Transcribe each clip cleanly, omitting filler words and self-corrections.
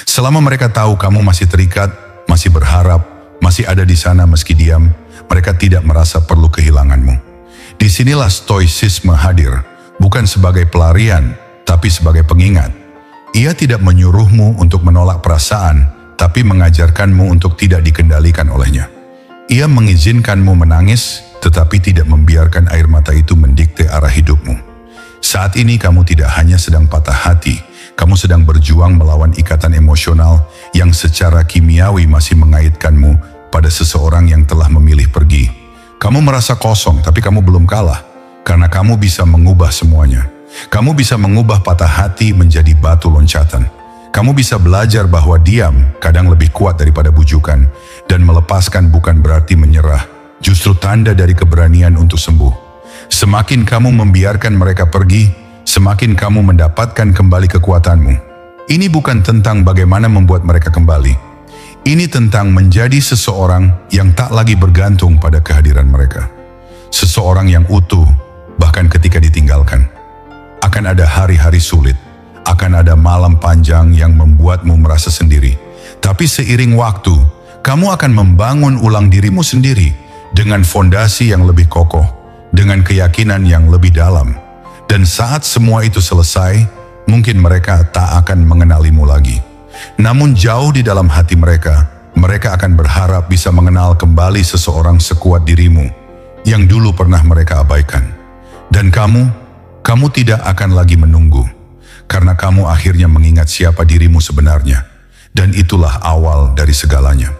Selama mereka tahu kamu masih terikat, masih berharap, masih ada di sana meski diam, mereka tidak merasa perlu kehilanganmu. Disinilah stoicisme hadir, bukan sebagai pelarian, tapi sebagai pengingat. Ia tidak menyuruhmu untuk menolak perasaan, tapi mengajarkanmu untuk tidak dikendalikan olehnya. Ia mengizinkanmu menangis, tetapi tidak membiarkan air mata itu mendikte arah hidupmu. Saat ini kamu tidak hanya sedang patah hati, kamu sedang berjuang melawan ikatan emosional yang secara kimiawi masih mengaitkanmu pada seseorang yang telah memilih pergi. Kamu merasa kosong, tapi kamu belum kalah, karena kamu bisa mengubah semuanya. Kamu bisa mengubah patah hati menjadi batu loncatan. Kamu bisa belajar bahwa diam kadang lebih kuat daripada bujukan, dan melepaskan bukan berarti menyerah, justru tanda dari keberanian untuk sembuh. Semakin kamu membiarkan mereka pergi, semakin kamu mendapatkan kembali kekuatanmu. Ini bukan tentang bagaimana membuat mereka kembali. Ini tentang menjadi seseorang yang tak lagi bergantung pada kehadiran mereka. Seseorang yang utuh, bahkan ketika ditinggalkan. Akan ada hari-hari sulit, akan ada malam panjang yang membuatmu merasa sendiri. Tapi seiring waktu, kamu akan membangun ulang dirimu sendiri dengan fondasi yang lebih kokoh, dengan keyakinan yang lebih dalam. Dan saat semua itu selesai, mungkin mereka tak akan mengenalimu lagi. Namun jauh di dalam hati mereka akan berharap bisa mengenal kembali seseorang sekuat dirimu yang dulu pernah mereka abaikan. Dan kamu tidak akan lagi menunggu, karena kamu akhirnya mengingat siapa dirimu sebenarnya, dan itulah awal dari segalanya.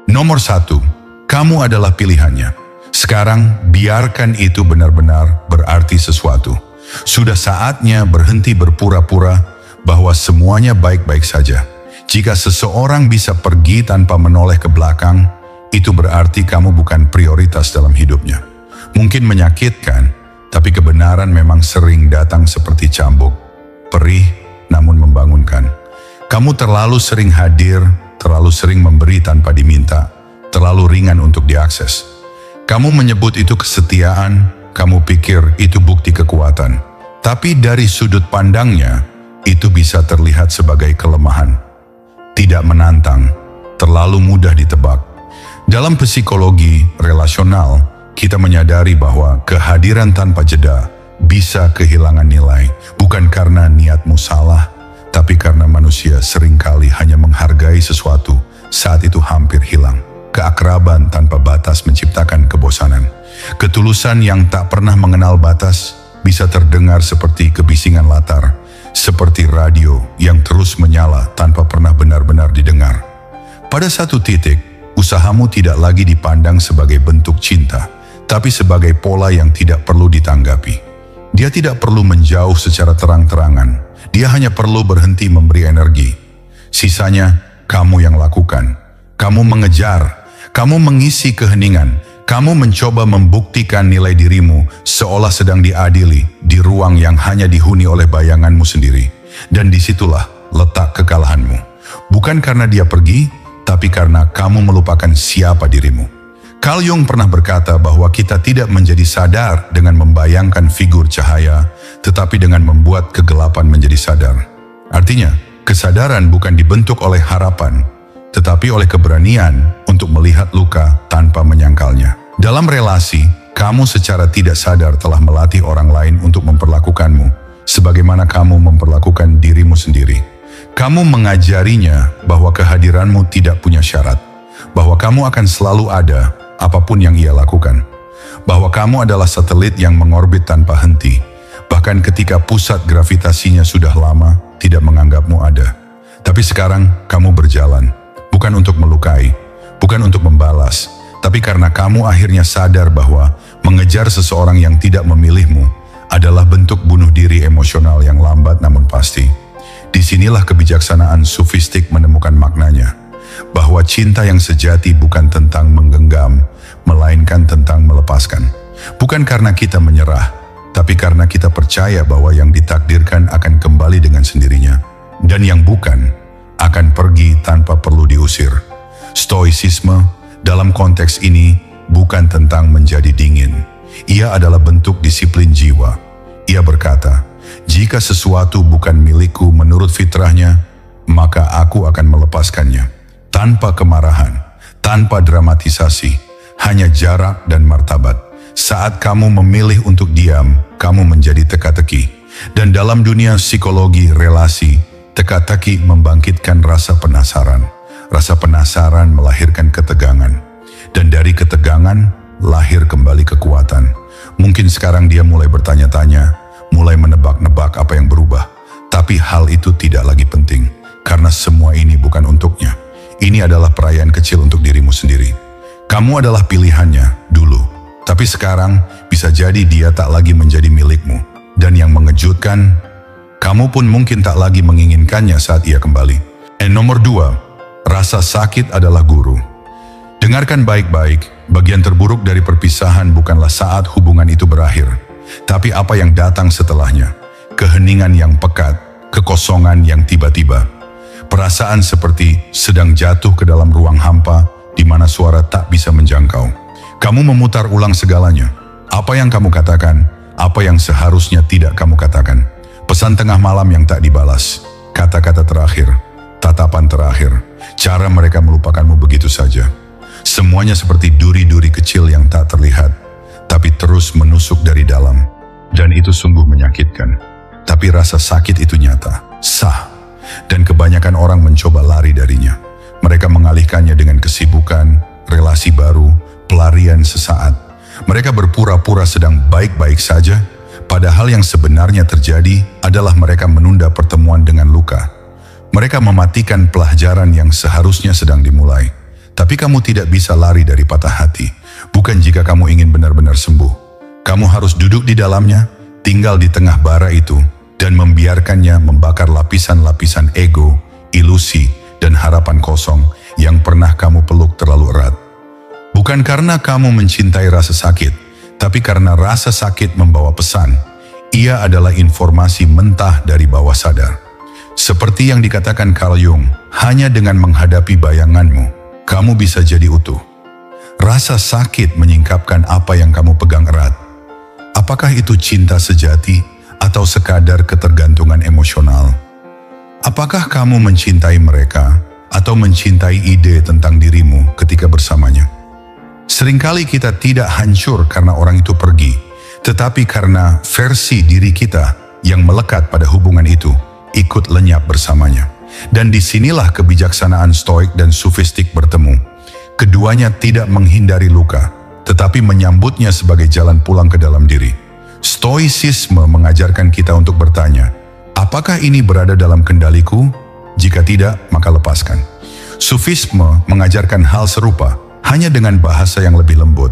Nomor 1, kamu adalah pilihannya. Sekarang biarkan itu benar-benar berarti sesuatu. Sudah saatnya berhenti berpura-pura bahwa semuanya baik-baik saja. Jika seseorang bisa pergi tanpa menoleh ke belakang, itu berarti kamu bukan prioritas dalam hidupnya. Mungkin menyakitkan, tapi kebenaran memang sering datang seperti cambuk, perih namun membangunkan. Kamu terlalu sering hadir, terlalu sering memberi tanpa diminta, terlalu ringan untuk diakses. Kamu menyebut itu kesetiaan, kamu pikir itu bukti kekuatan. Tapi dari sudut pandangnya, itu bisa terlihat sebagai kelemahan. Tidak menantang, terlalu mudah ditebak. Dalam psikologi relasional, kita menyadari bahwa kehadiran tanpa jeda bisa kehilangan nilai, bukan karena niatmu salah, tapi karena manusia seringkali hanya menghargai sesuatu saat itu hampir hilang. Keakraban tanpa batas menciptakan kebosanan. Ketulusan yang tak pernah mengenal batas bisa terdengar seperti kebisingan latar, seperti radio yang terus menyala tanpa pernah benar-benar didengar. Pada satu titik, usahamu tidak lagi dipandang sebagai bentuk cinta, tapi sebagai pola yang tidak perlu ditanggapi. Dia tidak perlu menjauh secara terang-terangan, dia hanya perlu berhenti memberi energi. Sisanya, kamu yang lakukan. Kamu mengejar, kamu mengisi keheningan, kamu mencoba membuktikan nilai dirimu seolah sedang diadili di ruang yang hanya dihuni oleh bayanganmu sendiri. Dan disitulah letak kekalahanmu. Bukan karena dia pergi, tapi karena kamu melupakan siapa dirimu. Carl Jung pernah berkata bahwa kita tidak menjadi sadar dengan membayangkan figur cahaya, tetapi dengan membuat kegelapan menjadi sadar. Artinya, kesadaran bukan dibentuk oleh harapan, tetapi oleh keberanian untuk melihat luka tanpa menyangkalnya. Dalam relasi, kamu secara tidak sadar telah melatih orang lain untuk memperlakukanmu, sebagaimana kamu memperlakukan dirimu sendiri. Kamu mengajarinya bahwa kehadiranmu tidak punya syarat, bahwa kamu akan selalu ada apapun yang ia lakukan, bahwa kamu adalah satelit yang mengorbit tanpa henti, bahkan ketika pusat gravitasinya sudah lama tidak menganggapmu ada. Tapi sekarang kamu berjalan, bukan untuk melukai, bukan untuk membalas, tapi karena kamu akhirnya sadar bahwa mengejar seseorang yang tidak memilihmu adalah bentuk bunuh diri emosional yang lambat namun pasti. Disinilah kebijaksanaan sufistik menemukan maknanya, bahwa cinta yang sejati bukan tentang menggenggam, melainkan tentang melepaskan. Bukan karena kita menyerah, tapi karena kita percaya bahwa yang ditakdirkan akan kembali dengan sendirinya. Dan yang bukan, akan pergi tanpa perlu diusir. Stoicisme dalam konteks ini bukan tentang menjadi dingin. Ia adalah bentuk disiplin jiwa. Ia berkata, jika sesuatu bukan milikku menurut fitrahnya, maka aku akan melepaskannya. Tanpa kemarahan, tanpa dramatisasi, hanya jarak dan martabat. Saat kamu memilih untuk diam, kamu menjadi teka-teki. Dan dalam dunia psikologi relasi, teka-teki membangkitkan rasa penasaran. Rasa penasaran melahirkan ketegangan. Dan dari ketegangan, lahir kembali kekuatan. Mungkin sekarang dia mulai bertanya-tanya, mulai menebak-nebak apa yang berubah. Tapi hal itu tidak lagi penting, karena semua ini bukan untuknya. Ini adalah perayaan kecil untuk dirimu sendiri. Kamu adalah pilihannya dulu. Tapi sekarang bisa jadi dia tak lagi menjadi milikmu. Dan yang mengejutkan, kamu pun mungkin tak lagi menginginkannya saat ia kembali. Nomor 2, rasa sakit adalah guru. Dengarkan baik-baik, bagian terburuk dari perpisahan bukanlah saat hubungan itu berakhir, tapi apa yang datang setelahnya. Keheningan yang pekat, kekosongan yang tiba-tiba. Perasaan seperti sedang jatuh ke dalam ruang hampa di mana suara tak bisa menjangkau. Kamu memutar ulang segalanya. Apa yang kamu katakan, apa yang seharusnya tidak kamu katakan. Pesan tengah malam yang tak dibalas. Kata-kata terakhir, tatapan terakhir. Cara mereka melupakanmu begitu saja. Semuanya seperti duri-duri kecil yang tak terlihat, tapi terus menusuk dari dalam. Dan itu sungguh menyakitkan. Tapi rasa sakit itu nyata, sah. Dan kebanyakan orang mencoba lari darinya. Mereka mengalihkannya dengan kesibukan, relasi baru, pelarian sesaat. Mereka berpura-pura sedang baik-baik saja, padahal yang sebenarnya terjadi adalah mereka menunda pertemuan dengan luka. Mereka mematikan pelajaran yang seharusnya sedang dimulai. Tapi kamu tidak bisa lari dari patah hati, bukan jika kamu ingin benar-benar sembuh. Kamu harus duduk di dalamnya, tinggal di tengah bara itu, dan membiarkannya membakar lapisan-lapisan ego, ilusi, dan harapan kosong yang pernah kamu peluk terlalu erat. Bukan karena kamu mencintai rasa sakit, tapi karena rasa sakit membawa pesan. Ia adalah informasi mentah dari bawah sadar. Seperti yang dikatakan Carl Jung, hanya dengan menghadapi bayanganmu, kamu bisa jadi utuh. Rasa sakit menyingkapkan apa yang kamu pegang erat. Apakah itu cinta sejati atau sekadar ketergantungan emosional? Apakah kamu mencintai mereka atau mencintai ide tentang dirimu ketika bersamanya? Seringkali kita tidak hancur karena orang itu pergi, tetapi karena versi diri kita yang melekat pada hubungan itu ikut lenyap bersamanya. Dan disinilah kebijaksanaan stoik dan sufistik bertemu. Keduanya tidak menghindari luka, tetapi menyambutnya sebagai jalan pulang ke dalam diri. Stoicisme mengajarkan kita untuk bertanya, apakah ini berada dalam kendaliku? Jika tidak, maka lepaskan. Sufisme mengajarkan hal serupa, hanya dengan bahasa yang lebih lembut.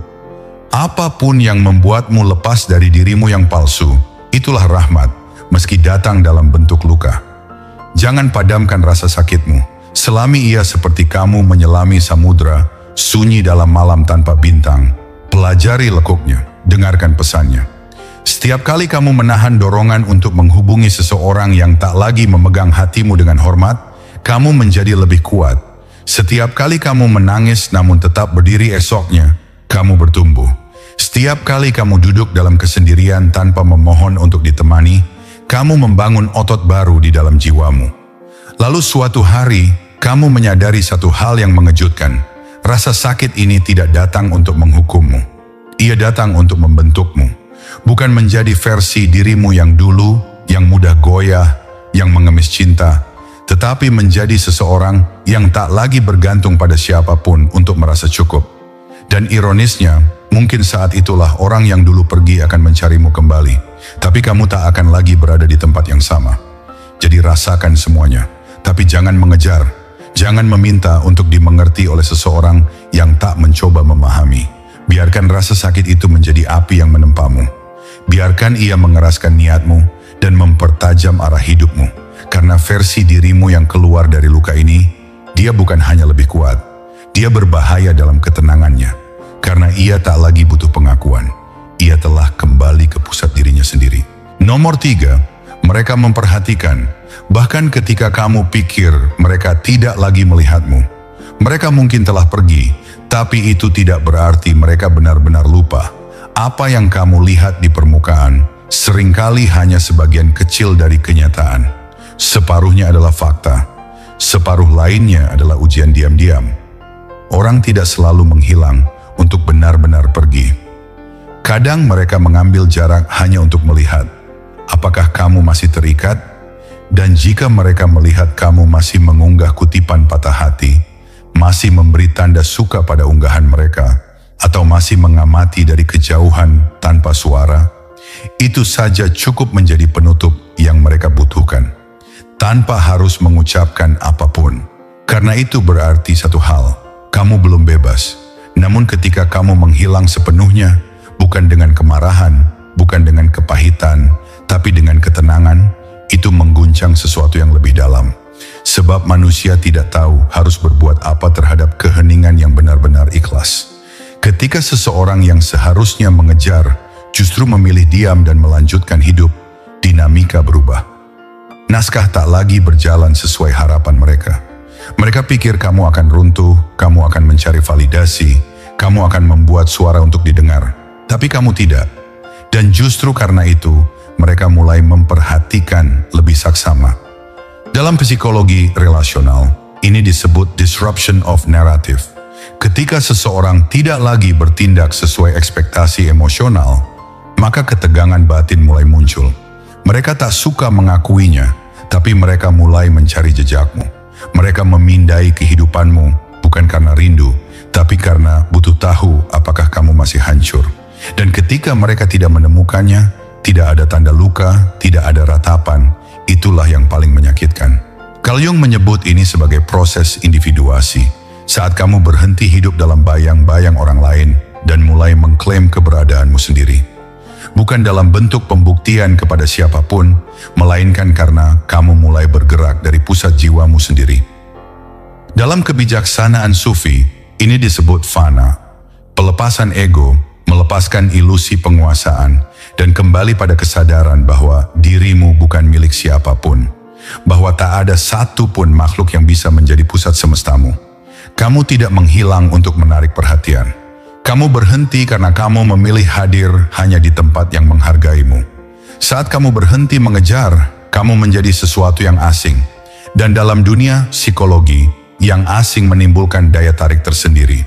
Apapun yang membuatmu lepas dari dirimu yang palsu, itulah rahmat, meski datang dalam bentuk luka. Jangan padamkan rasa sakitmu, selami ia seperti kamu menyelami samudra, sunyi dalam malam tanpa bintang. Pelajari lekuknya, dengarkan pesannya. Setiap kali kamu menahan dorongan untuk menghubungi seseorang yang tak lagi memegang hatimu dengan hormat, kamu menjadi lebih kuat. Setiap kali kamu menangis namun tetap berdiri esoknya, kamu bertumbuh. Setiap kali kamu duduk dalam kesendirian tanpa memohon untuk ditemani, kamu membangun otot baru di dalam jiwamu. Lalu suatu hari, kamu menyadari satu hal yang mengejutkan. Rasa sakit ini tidak datang untuk menghukummu. Ia datang untuk membentukmu. Bukan menjadi versi dirimu yang dulu, yang mudah goyah, yang mengemis cinta, tetapi menjadi seseorang yang tak lagi bergantung pada siapapun untuk merasa cukup. Dan ironisnya, mungkin saat itulah orang yang dulu pergi akan mencarimu kembali, tapi kamu tak akan lagi berada di tempat yang sama. Jadi rasakan semuanya, tapi jangan mengejar, jangan meminta untuk dimengerti oleh seseorang yang tak mencoba memahami. Biarkan rasa sakit itu menjadi api yang menempamu. Biarkan ia mengeraskan niatmu dan mempertajam arah hidupmu. Karena versi dirimu yang keluar dari luka ini, dia bukan hanya lebih kuat, dia berbahaya dalam ketenangannya. Karena ia tak lagi butuh pengakuan, ia telah kembali ke pusat dirinya sendiri. Nomor 3, mereka memperhatikan. Bahkan ketika kamu pikir mereka tidak lagi melihatmu, mereka mungkin telah pergi, tapi itu tidak berarti mereka benar-benar lupa. Apa yang kamu lihat di permukaan seringkali hanya sebagian kecil dari kenyataan. Separuhnya adalah fakta, separuh lainnya adalah ujian diam-diam. Orang tidak selalu menghilang untuk benar-benar pergi. Kadang mereka mengambil jarak hanya untuk melihat apakah kamu masih terikat, dan jika mereka melihat kamu masih mengunggah kutipan patah hati, masih memberi tanda suka pada unggahan mereka, atau masih mengamati dari kejauhan tanpa suara, itu saja cukup menjadi penutup yang mereka butuhkan, tanpa harus mengucapkan apapun. Karena itu berarti satu hal, kamu belum bebas. Namun ketika kamu menghilang sepenuhnya, bukan dengan kemarahan, bukan dengan kepahitan, tapi dengan ketenangan, itu mengguncang sesuatu yang lebih dalam. Sebab manusia tidak tahu harus berbuat apa terhadap keheningan yang benar-benar ikhlas. Ketika seseorang yang seharusnya mengejar justru memilih diam dan melanjutkan hidup, dinamika berubah. Naskah tak lagi berjalan sesuai harapan mereka. Mereka pikir kamu akan runtuh, kamu akan mencari validasi, kamu akan membuat suara untuk didengar. Tapi kamu tidak. Dan justru karena itu, mereka mulai memperhatikan lebih saksama. Dalam psikologi relasional, ini disebut disruption of narrative. Ketika seseorang tidak lagi bertindak sesuai ekspektasi emosional, maka ketegangan batin mulai muncul. Mereka tak suka mengakuinya, tapi mereka mulai mencari jejakmu. Mereka memindai kehidupanmu bukan karena rindu, tapi karena butuh tahu apakah kamu masih hancur. Dan ketika mereka tidak menemukannya, tidak ada tanda luka, tidak ada ratapan, itulah yang paling menyakitkan. Carl Jung menyebut ini sebagai proses individuasi. Saat kamu berhenti hidup dalam bayang-bayang orang lain dan mulai mengklaim keberadaanmu sendiri. Bukan dalam bentuk pembuktian kepada siapapun, melainkan karena kamu mulai bergerak dari pusat jiwamu sendiri. Dalam kebijaksanaan Sufi, ini disebut fana, pelepasan ego, melepaskan ilusi penguasaan, dan kembali pada kesadaran bahwa dirimu bukan milik siapapun, bahwa tak ada satu pun makhluk yang bisa menjadi pusat semestamu. Kamu tidak menghilang untuk menarik perhatian. Kamu berhenti karena kamu memilih hadir hanya di tempat yang menghargaimu. Saat kamu berhenti mengejar, kamu menjadi sesuatu yang asing. Dan dalam dunia psikologi, yang asing menimbulkan daya tarik tersendiri.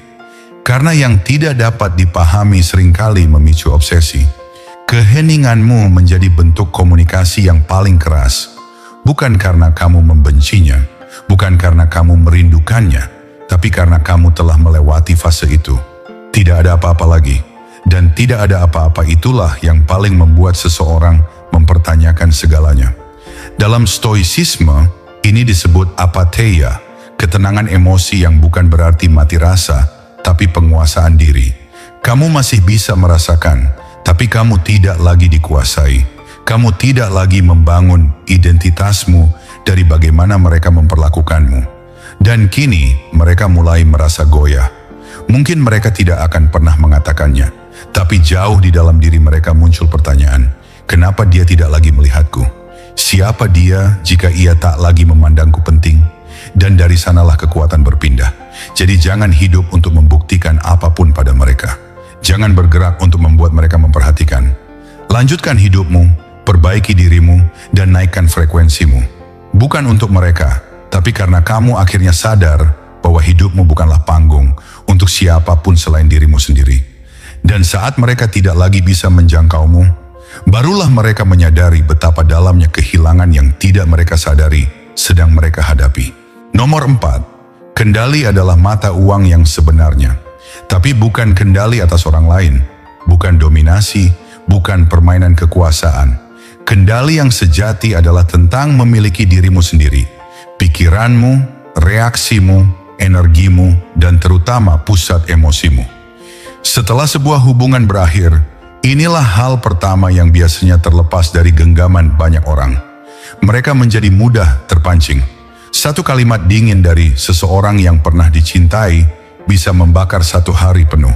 Karena yang tidak dapat dipahami seringkali memicu obsesi. Keheninganmu menjadi bentuk komunikasi yang paling keras. Bukan karena kamu membencinya, bukan karena kamu merindukannya, tapi karena kamu telah melewati fase itu. Tidak ada apa-apa lagi. Dan tidak ada apa-apa itulah yang paling membuat seseorang mempertanyakan segalanya. Dalam stoicisme, ini disebut apatheia, ketenangan emosi yang bukan berarti mati rasa, tapi penguasaan diri. Kamu masih bisa merasakan, tapi kamu tidak lagi dikuasai. Kamu tidak lagi membangun identitasmu dari bagaimana mereka memperlakukanmu. Dan kini mereka mulai merasa goyah. Mungkin mereka tidak akan pernah mengatakannya, tapi jauh di dalam diri mereka muncul pertanyaan, kenapa dia tidak lagi melihatku? Siapa dia jika ia tak lagi memandangku penting? Dan dari sanalah kekuatan berpindah. Jadi jangan hidup untuk membuktikan apapun pada mereka. Jangan bergerak untuk membuat mereka memperhatikan. Lanjutkan hidupmu, perbaiki dirimu, dan naikkan frekuensimu. Bukan untuk mereka, tapi karena kamu akhirnya sadar bahwa hidupmu bukanlah panggung untuk siapapun selain dirimu sendiri. Dan saat mereka tidak lagi bisa menjangkaumu, barulah mereka menyadari betapa dalamnya kehilangan yang tidak mereka sadari sedang mereka hadapi. Nomor 4, kendali adalah mata uang yang sebenarnya. Tapi bukan kendali atas orang lain, bukan dominasi, bukan permainan kekuasaan. Kendali yang sejati adalah tentang memiliki dirimu sendiri, pikiranmu, reaksimu, energimu, dan terutama pusat emosimu. Setelah sebuah hubungan berakhir, inilah hal pertama yang biasanya terlepas dari genggaman banyak orang. Mereka menjadi mudah terpancing. Satu kalimat dingin dari seseorang yang pernah dicintai bisa membakar satu hari penuh.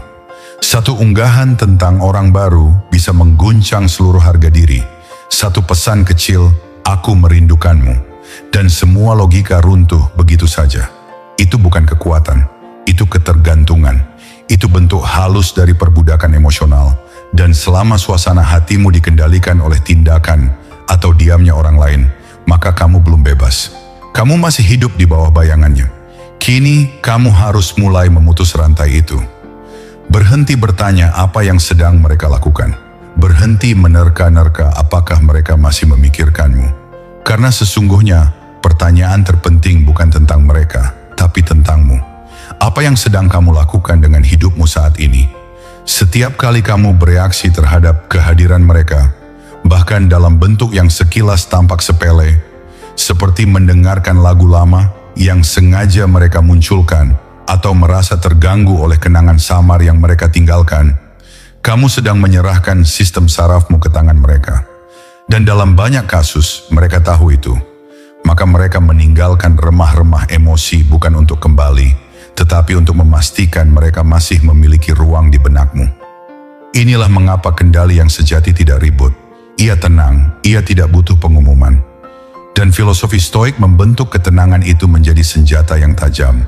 Satu unggahan tentang orang baru bisa mengguncang seluruh harga diri. Satu pesan kecil, aku merindukanmu, dan semua logika runtuh begitu saja. Itu bukan kekuatan, itu ketergantungan. Itu bentuk halus dari perbudakan emosional, dan selama suasana hatimu dikendalikan oleh tindakan atau diamnya orang lain, maka kamu belum bebas. Kamu masih hidup di bawah bayangannya. Kini kamu harus mulai memutus rantai itu. Berhenti bertanya apa yang sedang mereka lakukan. Berhenti menerka-nerka apakah mereka masih memikirkanmu. Karena sesungguhnya pertanyaan terpenting bukan tentang mereka, tapi tentangmu. Apa yang sedang kamu lakukan dengan hidupmu saat ini? Setiap kali kamu bereaksi terhadap kehadiran mereka, bahkan dalam bentuk yang sekilas tampak sepele, seperti mendengarkan lagu lama yang sengaja mereka munculkan, atau merasa terganggu oleh kenangan samar yang mereka tinggalkan, kamu sedang menyerahkan sistem sarafmu ke tangan mereka. Dan dalam banyak kasus, mereka tahu itu. Maka mereka meninggalkan remah-remah emosi bukan untuk kembali, tetapi untuk memastikan mereka masih memiliki ruang di benakmu. Inilah mengapa kendali yang sejati tidak ribut. Ia tenang, ia tidak butuh pengumuman. Dan filosofi Stoik membentuk ketenangan itu menjadi senjata yang tajam.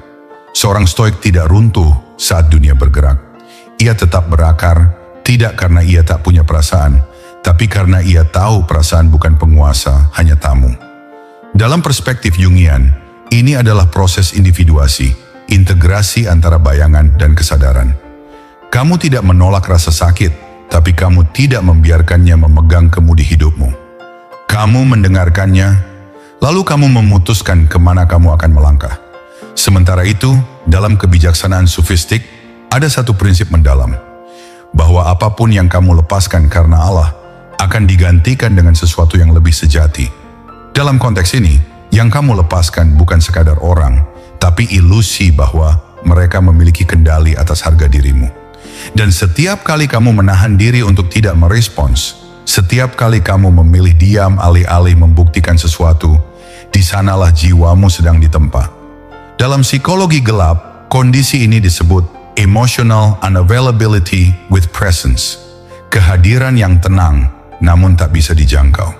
Seorang Stoik tidak runtuh saat dunia bergerak. Ia tetap berakar, tidak karena ia tak punya perasaan, tapi karena ia tahu perasaan bukan penguasa, hanya tamu. Dalam perspektif Jungian, ini adalah proses individuasi, integrasi antara bayangan dan kesadaran. Kamu tidak menolak rasa sakit, tapi kamu tidak membiarkannya memegang kemudi hidupmu. Kamu mendengarkannya, lalu kamu memutuskan kemana kamu akan melangkah. Sementara itu, dalam kebijaksanaan sufistik, ada satu prinsip mendalam, bahwa apapun yang kamu lepaskan karena Allah akan digantikan dengan sesuatu yang lebih sejati. Dalam konteks ini, yang kamu lepaskan bukan sekadar orang, tapi ilusi bahwa mereka memiliki kendali atas harga dirimu. Dan setiap kali kamu menahan diri untuk tidak merespons, setiap kali kamu memilih diam alih-alih membuktikan sesuatu, di sanalah jiwamu sedang ditempa. Dalam psikologi gelap, kondisi ini disebut emotional unavailability with presence. Kehadiran yang tenang, namun tak bisa dijangkau.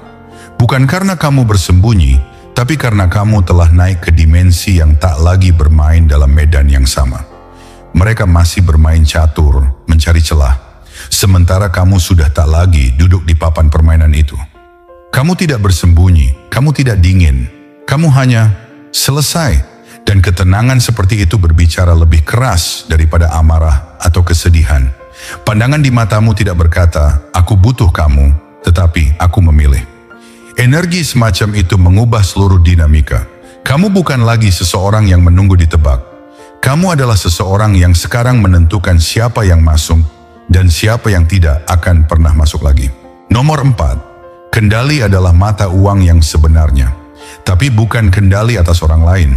Bukan karena kamu bersembunyi, tapi karena kamu telah naik ke dimensi yang tak lagi bermain dalam medan yang sama. Mereka masih bermain catur, mencari celah. Sementara kamu sudah tak lagi duduk di papan permainan itu. Kamu tidak bersembunyi, kamu tidak dingin, kamu hanya selesai. Dan ketenangan seperti itu berbicara lebih keras daripada amarah atau kesedihan. Pandangan di matamu tidak berkata, aku butuh kamu, tetapi aku memilih. Energi semacam itu mengubah seluruh dinamika. Kamu bukan lagi seseorang yang menunggu ditebak. Kamu adalah seseorang yang sekarang menentukan siapa yang masuk dan siapa yang tidak akan pernah masuk lagi. Nomor 4, kendali adalah mata uang yang sebenarnya. Tapi bukan kendali atas orang lain.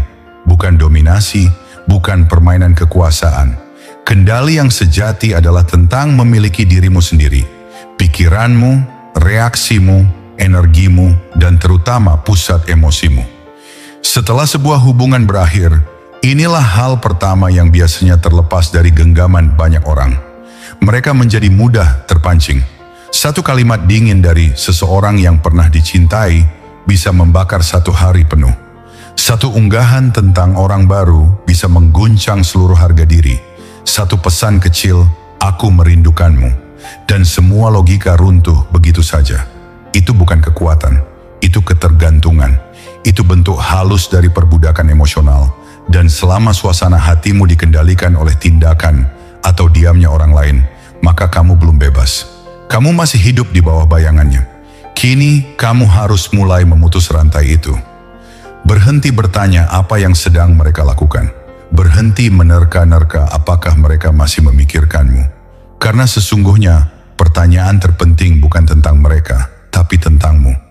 Bukan dominasi, bukan permainan kekuasaan. Kendali yang sejati adalah tentang memiliki dirimu sendiri, pikiranmu, reaksimu, energimu, dan terutama pusat emosimu. Setelah sebuah hubungan berakhir, inilah hal pertama yang biasanya terlepas dari genggaman banyak orang. Mereka menjadi mudah terpancing. Satu kalimat dingin dari seseorang yang pernah dicintai bisa membakar satu hari penuh. Satu unggahan tentang orang baru bisa mengguncang seluruh harga diri. Satu pesan kecil, aku merindukanmu. Dan semua logika runtuh begitu saja. Itu bukan kekuatan, itu ketergantungan. Itu bentuk halus dari perbudakan emosional. Dan selama suasana hatimu dikendalikan oleh tindakan atau diamnya orang lain, maka kamu belum bebas. Kamu masih hidup di bawah bayangannya. Kini kamu harus mulai memutus rantai itu. Berhenti bertanya apa yang sedang mereka lakukan. Berhenti menerka-nerka apakah mereka masih memikirkanmu. Karena sesungguhnya pertanyaan terpenting bukan tentang mereka, tapi tentangmu.